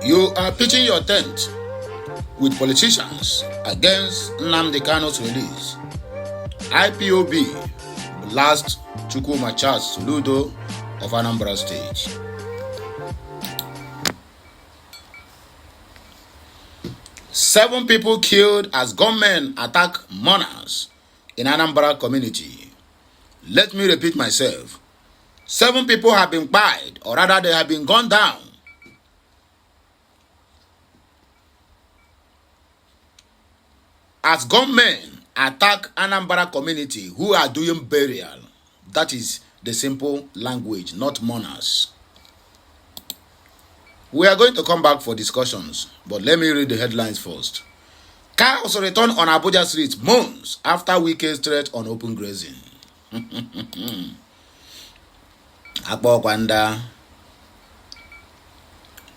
You are pitching your tent with politicians against Nnamdi Kanu's release. IPOB blast Chukwuma Charles Soludo of Anambra State. Seven people killed as gunmen attack mourners in Anambra community. Let me repeat myself. 7 people have been killed, or rather they have been gunned down as gunmen attack Anambra community who are doing burial. That is the simple language, not mourners. We are going to come back for discussions, but let me read the headlines first. Cows return on Abuja streets months after weekend threat on open grazing.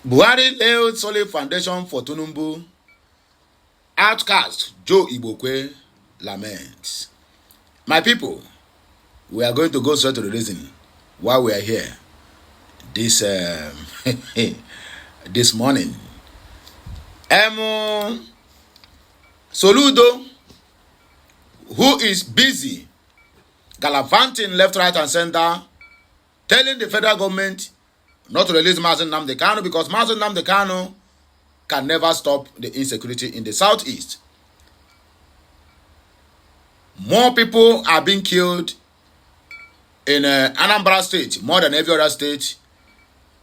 Buhari laid solid foundation for Tinubu. Outcast Joe Igbokwe laments. My people, we are going to go straight to the reason why we are here this this morning. Soludo, who is busy gallivanting left, right, and center, telling the federal government not to release Mazen Nnamdi Kanu because Mazen Nnamdi Kanu can never stop the insecurity in the southeast. More people are being killed in Anambra State, more than every other state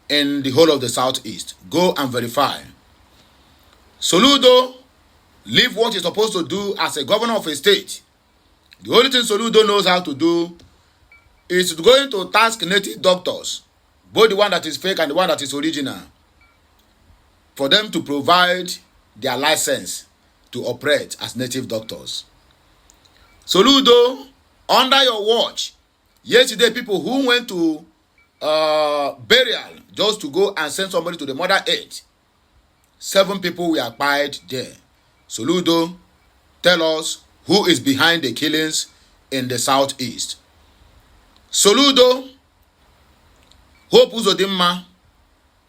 in the whole of the southeast. Go and verify. Soludo leave what he's supposed to do as a governor of a state. The only thing Soludo knows how to do is going to task native doctors, both the one that is fake and the one that is original, for them to provide their license to operate as native doctors. Soludo, under your watch, yesterday people who went to burial just to go and send somebody to the mother earth, 7 people were killed there. Soludo, tell us who is behind the killings in the southeast. Soludo, Hope Uzodimma,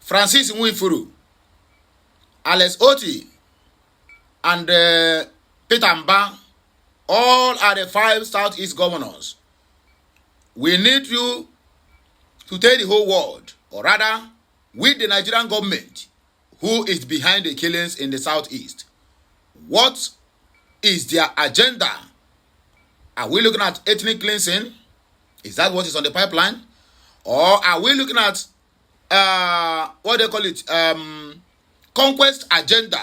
Francis Nwifuru, Alex Oti, and Peter Mba, all are the 5 southeast governors. We need you to tell the whole world, or rather, with the Nigerian government, who is behind the killings in the southeast. What is their agenda? Are we looking at ethnic cleansing? Is that what is on the pipeline? Or are we looking at conquest agenda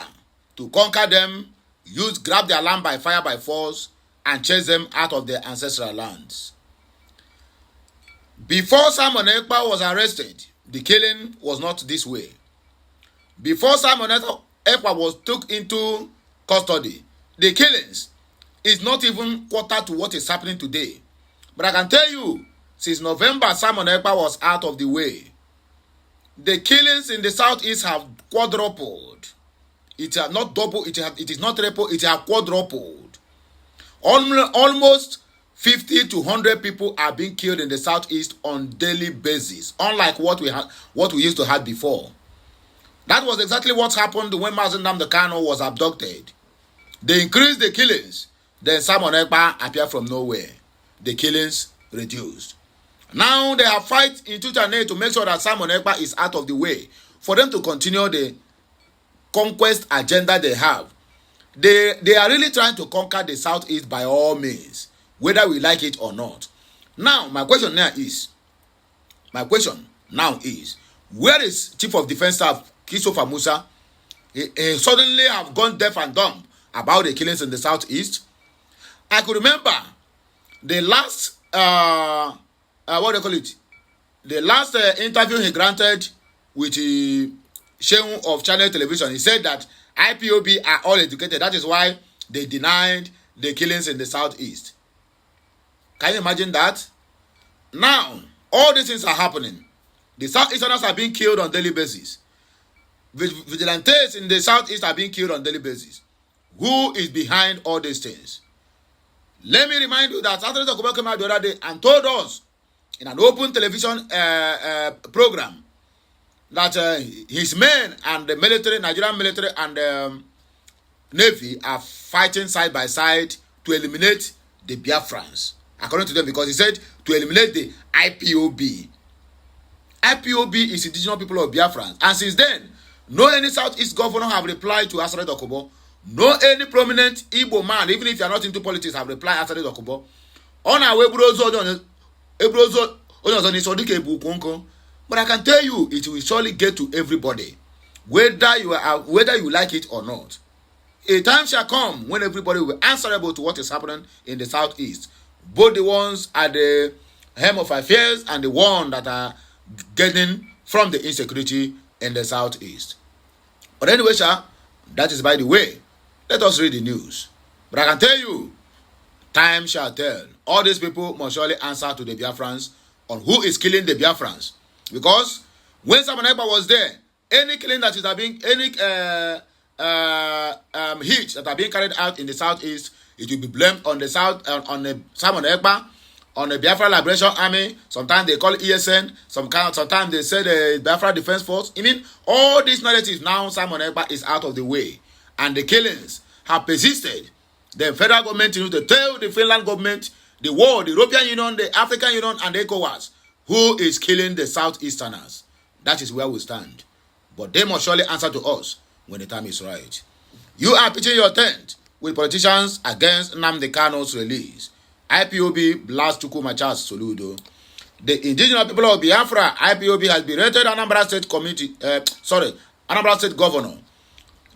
to conquer them, grab their land by fire by force, and chase them out of their ancestral lands? Before Simon Ekpa was arrested, the killing was not this way. Before Simon Ekpa was took into custody, the killings is not even quarter to what is happening today. But I can tell you, since November, Simon Ekpa was out of the way, the killings in the southeast have quadrupled. It has not doubled, it is not triple, it has quadrupled. Almost 50 to 100 people are being killed in the southeast on daily basis, unlike what we used to have before. That was exactly what happened when Mazen Nnamdi Kanu was abducted. They increased the killings, then Simon Ekpa appeared from nowhere. The killings reduced. Now they have fight in tooth and nail to make sure that Simon Ekpa is out of the way for them to continue the conquest agenda they have. They are really trying to conquer the southeast by all means, whether we like it or not. Now, my question now is, where is Chief of Defense Staff Christopher Musa? He suddenly have gone deaf and dumb about the killings in the southeast. I could remember the last the last interview he granted with Shehu of Channel Television. He said that IPOB are all educated. That is why they denied the killings in the southeast. Can you imagine that? Now, all these things are happening. The Southeasterners are being killed on daily basis. Vigilantes in the southeast are being killed on daily basis. Who is behind all these things? Let me remind you that Saturday Okoboko came out the other day and told us in an open television program that his men and the military, Nigerian military and Navy are fighting side by side to eliminate the Biafrans, according to them, because he said to eliminate the IPOB. IPOB is indigenous people of Biafrans, and since then, no any Southeast governor have replied to Asare Dokubo. No any prominent Igbo man, even if you are not into politics, have replied Asare Dokubo. On our way, but I can tell you, it will surely get to everybody, whether you like it or not. A time shall come when everybody will be answerable to what is happening in the Southeast, both the ones at the helm of affairs and the ones that are getting from the insecurity in the Southeast. But anyway, that is by the way. Let us read the news. But I can tell you, time shall tell. All these people must surely answer to the Biafrans on who is killing the Biafrans. Because when Simon Ekpa was there, any killing that is being, any hits that are being carried out in the Southeast, it will be blamed on the South, on the Simon Ekpa, on the Biafra Liberation Army. Sometimes they call it ESN. Sometimes they say the Biafra Defense Force. I mean, all these narratives now, Simon Ekpa is out of the way. And the killings have persisted. The federal government used to tell the Finland government, the world, the European Union, the African Union, and the ECOWAS, who is killing the Southeasterners. That is where we stand. But they must surely answer to us when the time is right. You are pitching your tent with politicians against Nnamdi Kanu's release. IPOB blast Chukwuma Charles Soludo. The indigenous people of Biafra, IPOB, has berated Anambra State Governor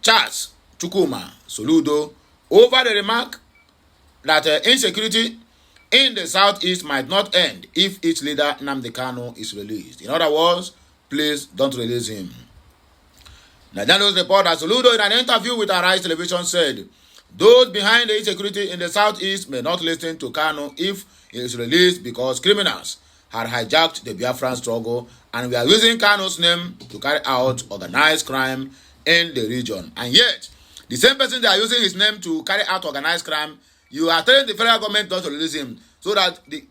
Charles Chukwuma Soludo over the remark that insecurity in the Southeast might not end if its leader Nnamdi Kanu is released. In other words, please don't release him. Nigerian report that Soludo, in an interview with Arise Television, said those behind the insecurity in the Southeast may not listen to Kanu if he is released because criminals had hijacked the Biafran struggle and we are using Kanu's name to carry out organized crime in the region. And yet, the same person they are using his name to carry out organized crime, you are telling the federal government not to release him so that the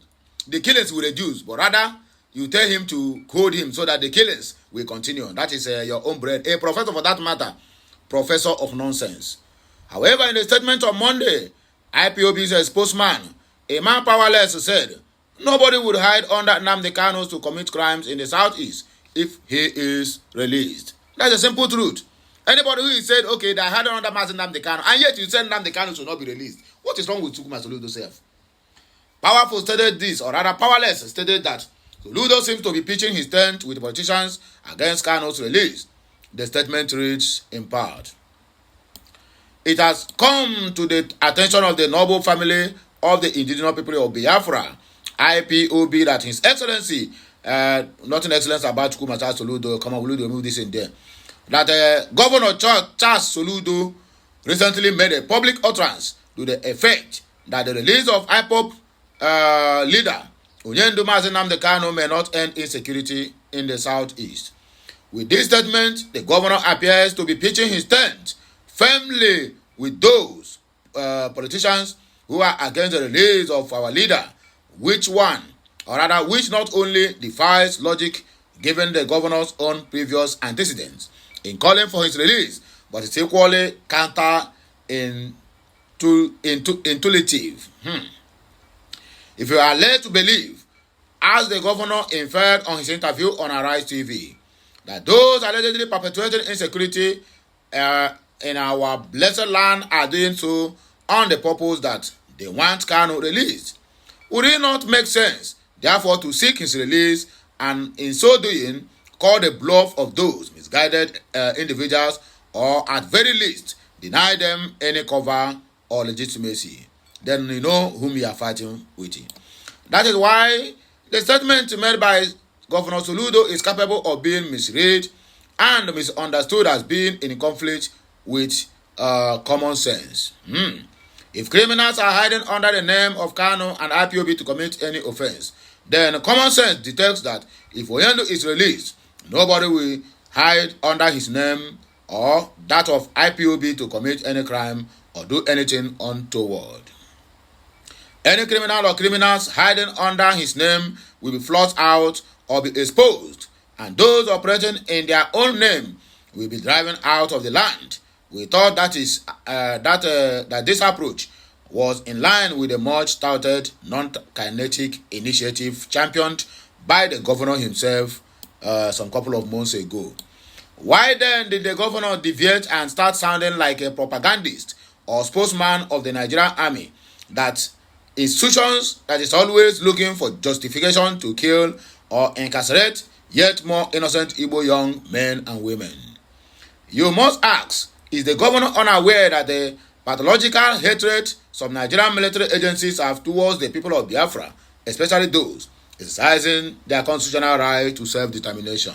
killings will reduce, but rather you tell him to hold him so that the killings will continue. That is your own bread. A professor, for that matter, professor of nonsense. However, in the statement on Monday, IPOB's spokesman, a man powerless, said nobody would hide under Nnamdi Kanu to commit crimes in the Southeast if he is released. That's a simple truth. Anybody who is said, okay, they are hiding under Nnamdi Kanu, and yet you said Nnamdi Kanu should not be released. What is wrong with Chukwuma Soludo self? Powerful stated this, or rather Powerless stated that Soludo seems to be pitching his tent with politicians against Kanu's release. The statement reads in part, it has come to the attention of the noble family of the indigenous people of Biafra, IPOB, that His Excellency, nothing excellence about Chukwuma Charles Soludo, come on, we'll remove this in there, that Governor Charles Soludo recently made a public utterance to the effect that the release of IPOB leader Onyendu Mazi Nnamdi Kanu may not end insecurity in the Southeast. With this statement, the governor appears to be pitching his tent firmly with those politicians who are against the release of our leader, which not only defies logic given the governor's own previous antecedents in calling for his release, but is equally counterintuitive. If you are led to believe, as the governor inferred on his interview on Arise TV, that those allegedly perpetuating insecurity in our blessed land are doing so on the purpose that they want Kanu released, would it not make sense, therefore, to seek his release and in so doing call the bluff of those misguided individuals, or at very least deny them any cover or legitimacy? Then you know whom you are fighting with. That is why the statement made by Governor Soludo is capable of being misread and misunderstood as being in conflict with common sense. If criminals are hiding under the name of Kanu and IPOB to commit any offense, then common sense detects that if Onyendu is released, nobody will hide under his name or that of IPOB to commit any crime or do anything untoward. Any criminal or criminals hiding under his name will be flushed out or be exposed and those operating in their own name will be driven out of the land. We thought that this approach was in line with the much touted non-kinetic initiative championed by the governor himself some couple of months ago. Why then did the governor deviate and start sounding like a propagandist or spokesman of the Nigerian army, that institutions that is always looking for justification to kill or incarcerate yet more innocent Igbo young men and women? You must ask, is the governor unaware that the pathological hatred some Nigerian military agencies have towards the people of Biafra, especially those exercising their constitutional right to self-determination?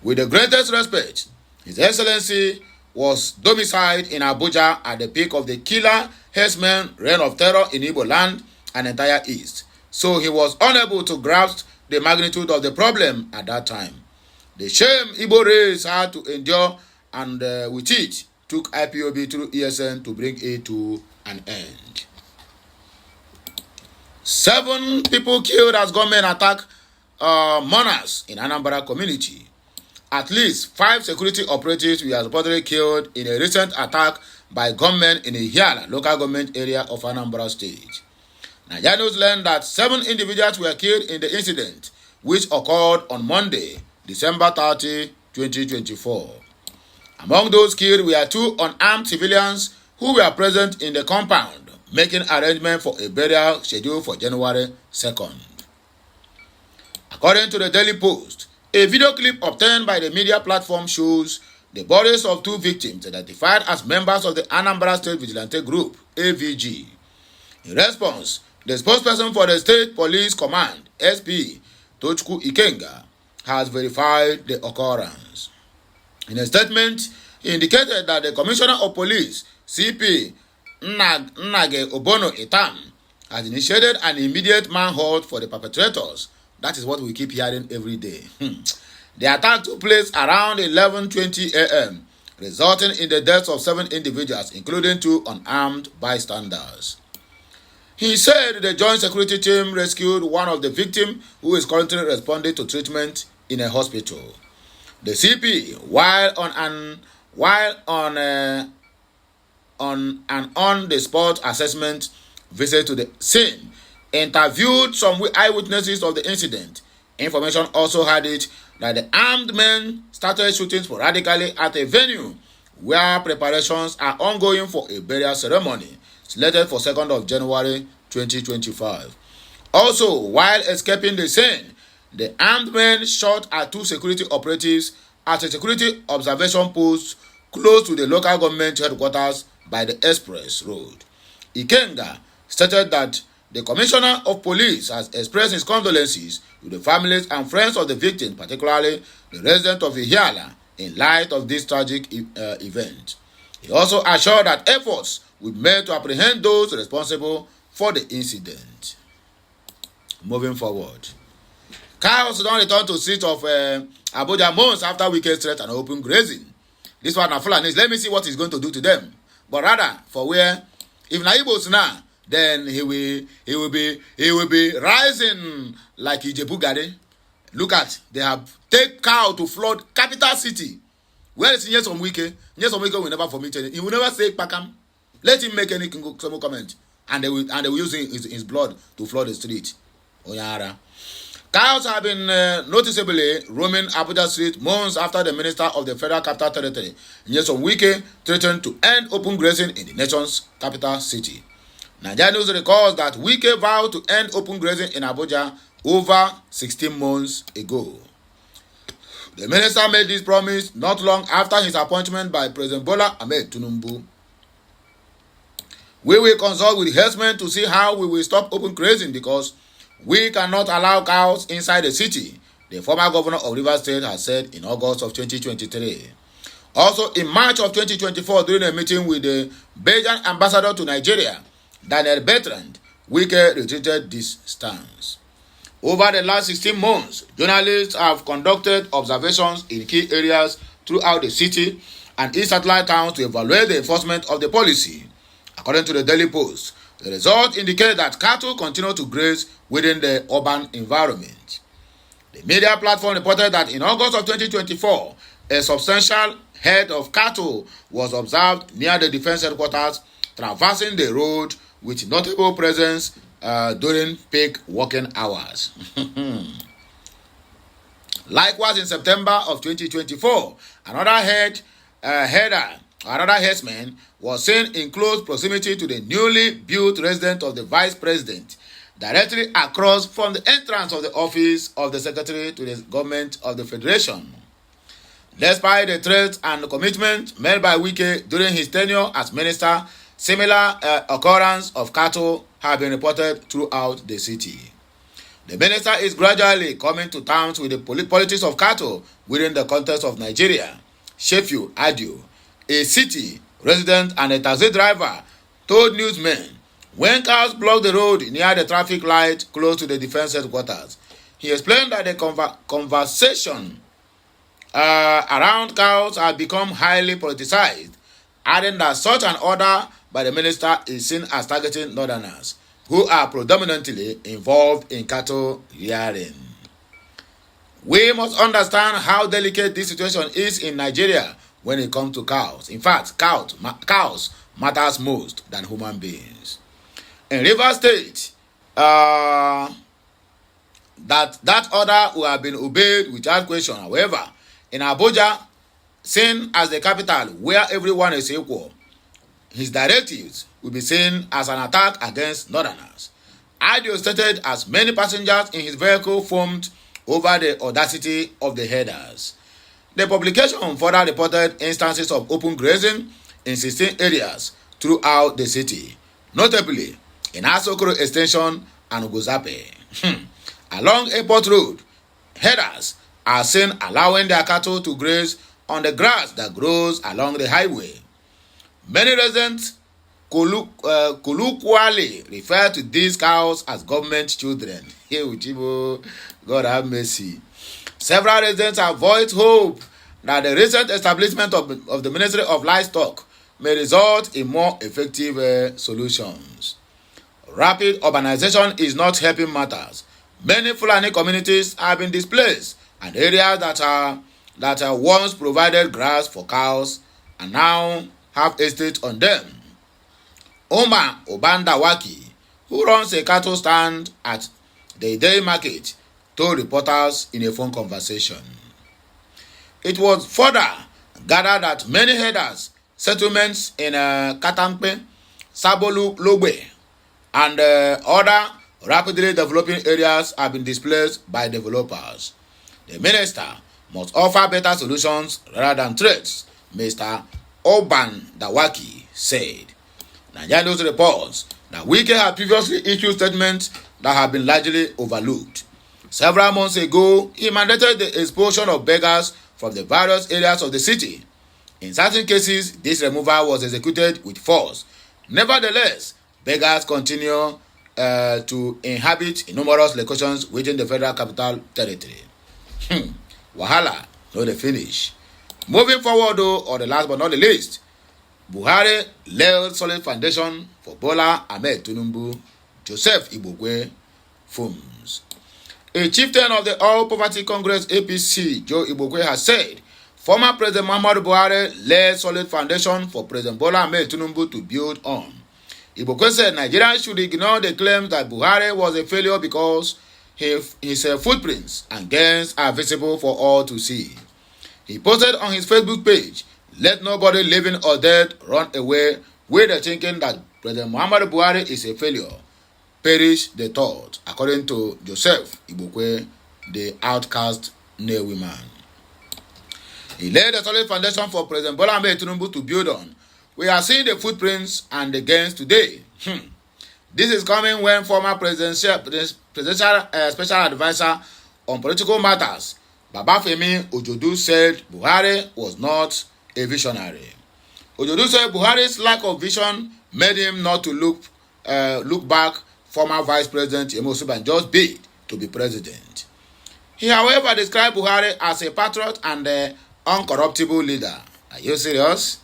With the greatest respect, His Excellency was domiciled in Abuja at the peak of the killer herdsmen reign of terror in Igbo land and entire East, so he was unable to grasp the magnitude of the problem at that time. The shame Igbo race had to endure, and with it took IPOB through ESN to bring it to an end. 7 people killed as gunmen attack mourners in Anambra community. At least 5 security operatives were reportedly killed in a recent attack by gunmen in Ihiala local government area of Anambra State. Nigerians learned that 7 individuals were killed in the incident, which occurred on Monday, December 30, 2024. Among those killed were 2 unarmed civilians who were present in the compound, making arrangements for a burial scheduled for January 2nd. According to the Daily Post, a video clip obtained by the media platform shows the bodies of 2 victims identified as members of the Anambra State Vigilante Group, AVG. In response, the spokesperson for the State Police Command, SP, Tochukwu Ikenga, has verified the occurrence. In a statement, he indicated that the Commissioner of Police, CP Nnage Obono Itam, has initiated an immediate manhunt for the perpetrators. That is what we keep hearing every day. The attack took place around 11:20 a.m., resulting in the deaths of 7 individuals, including 2 unarmed bystanders. He said the Joint Security Team rescued one of the victims, who is currently responding to treatment in a hospital. The CP, while on an on-the-spot assessment visit to the scene, interviewed some eyewitnesses of the incident. Information also had it that the armed men started shooting sporadically at a venue where preparations are ongoing for a burial ceremony slated for 2nd of January 2025. Also, while escaping the scene, the armed men shot at 2 security operatives at a security observation post close to the local government headquarters by the express road. Ikenga stated that the Commissioner of Police has expressed his condolences to the families and friends of the victims, particularly the residents of Ihiala, in light of this tragic event. He also assured that efforts will be made to apprehend those responsible for the incident. Moving forward, cows don't return to streets of Abuja months after weekend threat and open grazing. This one na Fulanis. Let me see what he's going to do to them. But rather, for where, if na Igbos now, then he will be rising like Ijebu. Look at, they have take cow to flood capital city. Where is Nyesom Wike? Nyesom Wike will never vomit anything. He will never say Pakam. Let him make any comment, and they will use his blood to flood the street. Oyara. Cows have been noticeably roaming Abuja street months after the Minister of the Federal Capital Territory, Nyesom Wike, threatened to end open grazing in the nation's capital city. Nigeria News recalls that Wike vowed to end open grazing in Abuja over 16 months ago. The minister made this promise not long after his appointment by President Bola Ahmed Tinubu. We will consult with herdsmen to see how we will stop open grazing, because we cannot allow cows inside the city, the former governor of Rivers State has said in August of 2023. Also, in March of 2024, during a meeting with the Belgian ambassador to Nigeria, Daniel Bertrand, Wike retreated this stance. Over the last 16 months, journalists have conducted observations in key areas throughout the city and in satellite towns to evaluate the enforcement of the policy. According to the Daily Post, the results indicate that cattle continue to graze within the urban environment. The media platform reported that in August of 2024, a substantial herd of cattle was observed near the defense headquarters, traversing the road with notable presence during peak working hours. Likewise, in September of 2024, another herdsman was seen in close proximity to the newly built residence of the vice president, directly across from the entrance of the office of the secretary to the government of the federation. Despite the threats and commitment made by Wike during his tenure as minister, similar occurrence of cattle have been reported throughout the city. The minister is gradually coming to terms with the politics of cattle within the context of Nigeria. Shefiu Adio, a city resident and a taxi driver, told newsmen when cows blocked the road near the traffic light close to the defense headquarters. He explained that the conversation around cows had become highly politicized, adding that such an order by the minister is seen as targeting northerners who are predominantly involved in cattle rearing. We must understand how delicate this situation is in Nigeria when it comes to cows. In fact, cows matters most than human beings. In Rivers State, that order will have been obeyed without question. However, in Abuja, seen as the capital where everyone is equal, his directives will be seen as an attack against northerners. Adio stated as many passengers in his vehicle foamed over the audacity of the herders. The publication further reported instances of open grazing in 16 areas throughout the city, notably in Asokoro Extension and Ugozape. Along Airport Road, herders are seen allowing their cattle to graze on the grass that grows along the highway. Many residents colloquially refer to these cows as government children. God have mercy. Several residents have voiced hope that the recent establishment of the Ministry of Livestock may result in more effective solutions. Rapid urbanization is not helping matters. Many Fulani communities have been displaced, and areas that once provided grass for cows and now have estates on them. Omar Obandawaki, who runs a cattle stand at the day market, told reporters in a phone conversation. It was further gathered that many herders, settlements in Katampe, Sabolu Logbe, and other rapidly developing areas have been displaced by developers. The minister must offer better solutions rather than threats, Mr. Obandawaki said. Nigerian News reports that Wike had previously issued statements that have been largely overlooked. Several months ago, he mandated the expulsion of beggars from the various areas of the city. In certain cases, this removal was executed with force. Nevertheless, beggars continue to inhabit numerous locations within the Federal Capital Territory. Wahala, no the finish. Moving forward though, or the last but not the least, Buhari laid solid foundation for Bola Ahmed Tinubu, Joseph Ibokwe Fums. A chieftain of the All Poverty Congress APC, Joe Ibokwe, has said former President Muhammadu Buhari laid solid foundation for President Bola Ahmed Tinubu to build on. Ibokwe said Nigerians should ignore the claims that Buhari was a failure because his footprints and gains are visible for all to see. He posted on his Facebook page, "Let nobody living or dead run away with the thinking that President Muhammadu Buhari is a failure. Perish the thought," according to Joseph Ibokwe, the outcast Newi man. He laid a solid foundation for President Bola Ahmed Tinubu to build on. We are seeing the footprints and the gains today. This is coming when former presidential special advisor on political matters, Babafemi Ojodu, said Buhari was not a visionary. Ojodu said Buhari's lack of vision made him not to look back former Vice President Obasanjo's bid to be president. He, however, described Buhari as a patriot and an uncorruptible leader. Are you serious?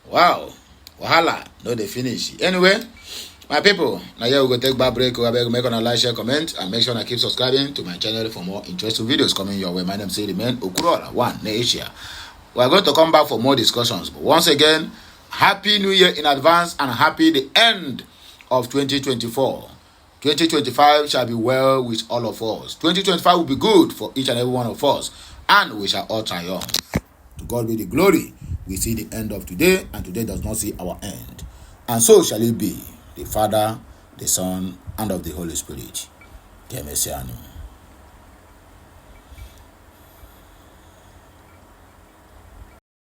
Wow. Wahala, no the finish. Anyway, My people, now here we go take back break. We beg make on a like, share, comment, and make sure I keep subscribing to my channel for more interesting videos coming your way. My name is Remain Okurola, one Asia. We are going to come back for more discussions. But once again, happy New Year in advance and happy the end of 2024. 2025 shall be well with all of us. 2025 will be good for each and every one of us, and we shall all triumph. To God be the glory. We see the end of today, and today does not see our end. And so shall it be. The Father, the Son, and of the Holy Spirit. Temesiano.